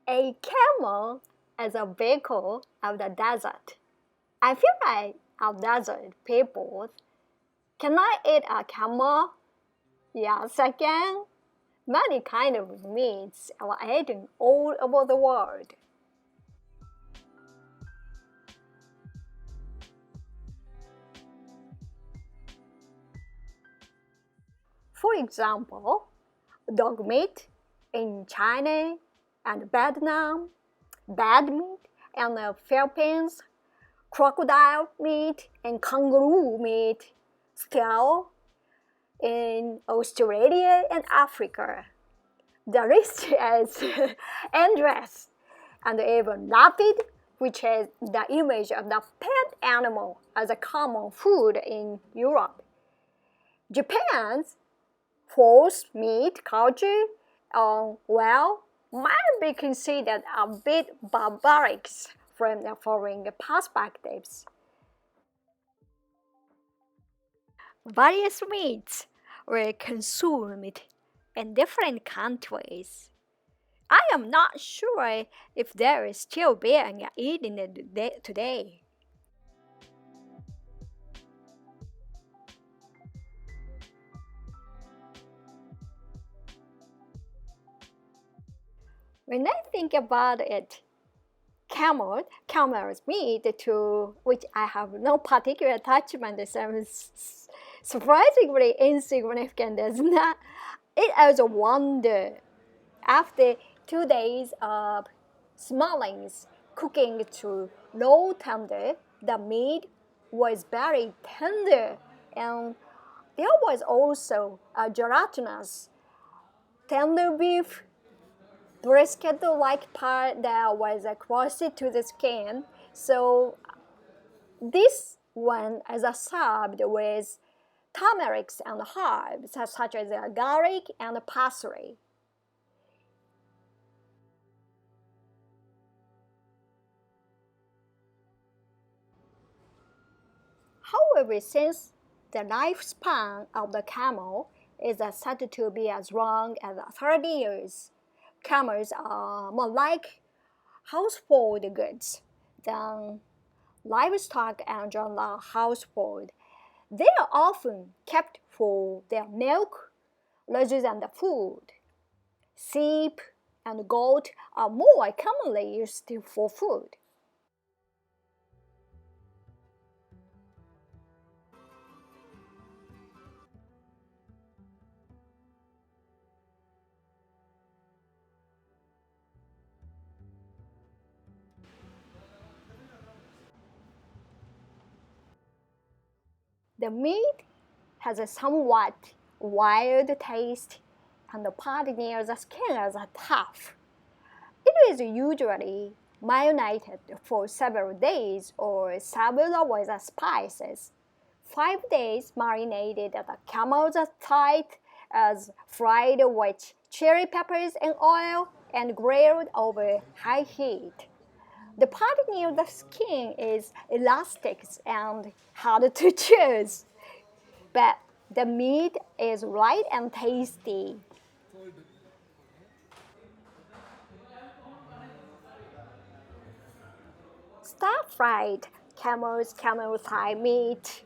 A camel is a vehicle of the desert. I feel like our desert people. Can I eat a camel? Yes, I can. Many kinds of meats are eaten all over the world. For example, dog meat in China and Vietnam, bad meat in the Philippines, crocodile meat and kangaroo meat still in Australia and Africa. The list is endless, and even rabbit, which is the image of the pet animal as a common food in Europe. Japan's horse meat culture, might be considered a bit barbaric from the foreign perspectives. Various meats were consumed in different countries. I am not sure if there is still being eaten today. When I think about it, camel's meat to which I have no particular attachment seems surprisingly insignificant, isn't it? It is a wonder. After 2 days of smelling, cooking to low temper, the meat was very tender, and there was also a gelatinous tender beef brisket-like part that was close to the skin. So this one is served with turmeric and herbs such as garlic and parsley. However, since the lifespan of the camel is said to be as long as 30 years, camels are more like household goods than livestock and general household. They are often kept for their milk rather than the food. Sheep and goat are more commonly used for food. The meat has a somewhat wild taste, and the part near the skin is tough. It is usually marinated for several days or several with spices. 5 days marinated at the camel's thigh as fried with chili peppers and oil and grilled over high heat. The part near the skin is elastic and hard to choose, but the meat is light and tasty. Stir-fried camel thigh meat.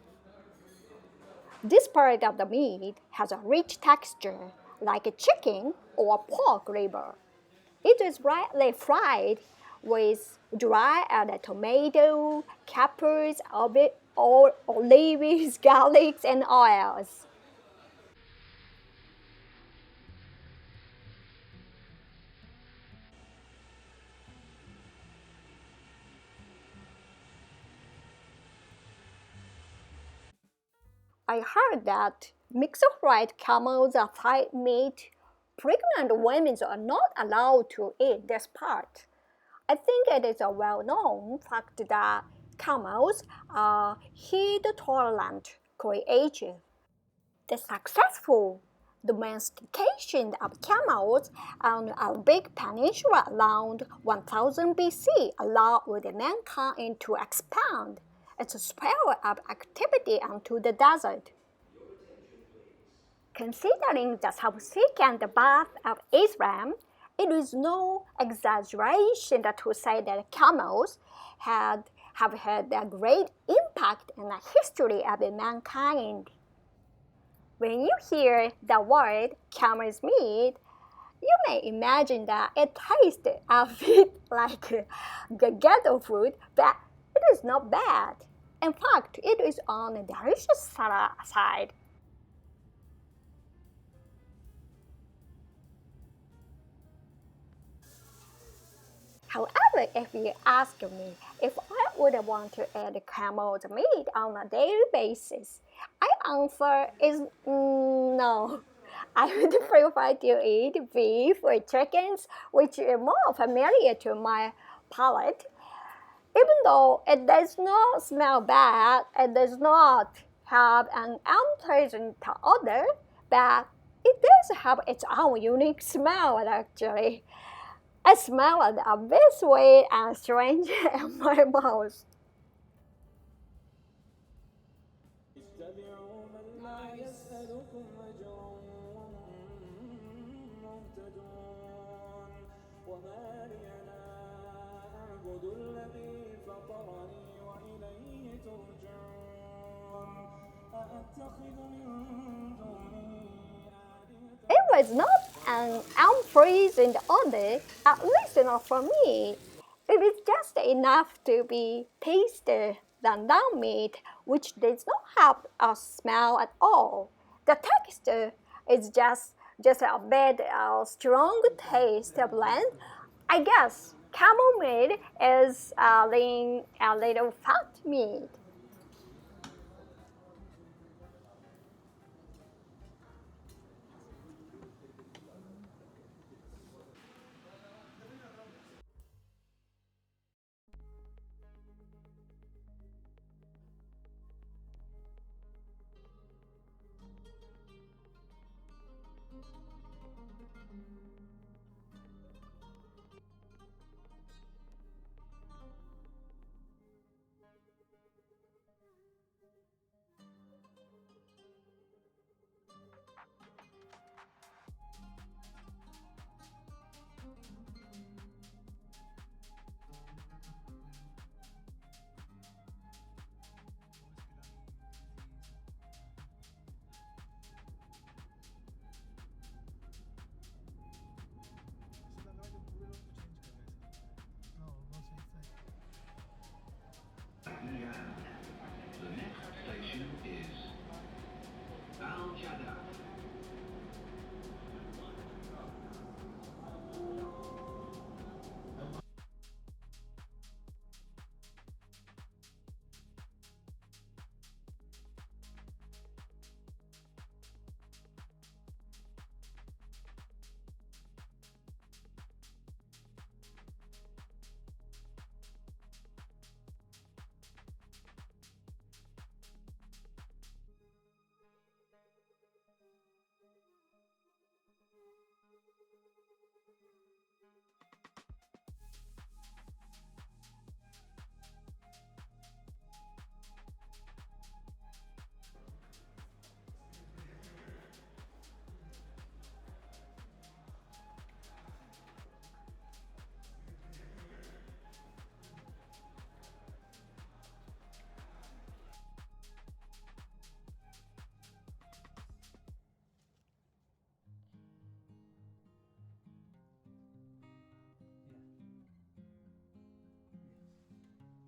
This part of the meat has a rich texture, like a chicken or pork liver. It is lightly fried with dried tomato, capers, olives, garlics, and oils. I heard that mixed fried camels are thigh meat. Pregnant women are not allowed to eat this part. I think it is a well-known fact that camels are heat-tolerant creatures. The successful domestication of camels on a big peninsula around 1000 BC allowed mankind to expand its sphere of activity onto the desert. Considering the subsequent birth of Islam It is no exaggeration to say that camels have had a great impact in the history of mankind. When you hear the word camel's meat, you may imagine that it tastes a bit like ghetto food, but it is not bad. In fact, it is on the delicious side. However, if you ask me if I would want to eat camel's meat on a daily basis, I answer is no. I would prefer to eat beef or chickens, which are more familiar to my palate. Even though it does not smell bad, it does not have an unpleasant odor, but it does have its own unique smell actually. I smell it a bit sweet and strange in my mouth. It was not an unpleasant odor, at least not for me. It is just enough to be tastier than lamb meat, which does not have a smell at all. The texture is just a bit strong taste blend. I guess camel meat is a little fat meat.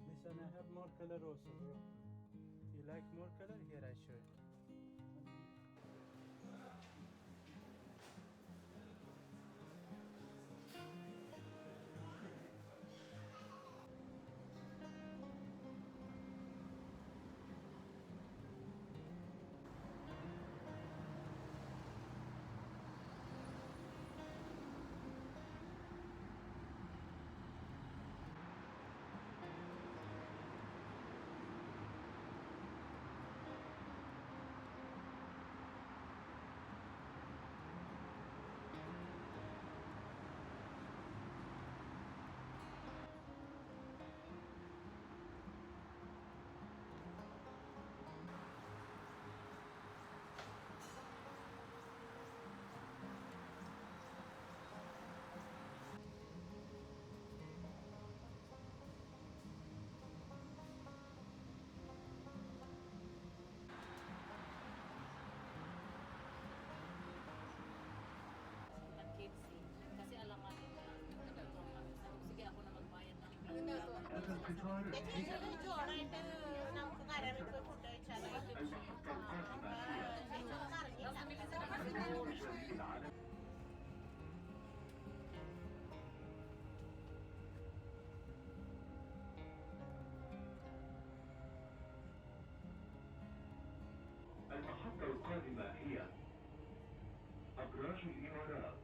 Listen, I have more color also, bro. You like more color? Here I show you. المحطة القادمة هي أبراج الإمارات.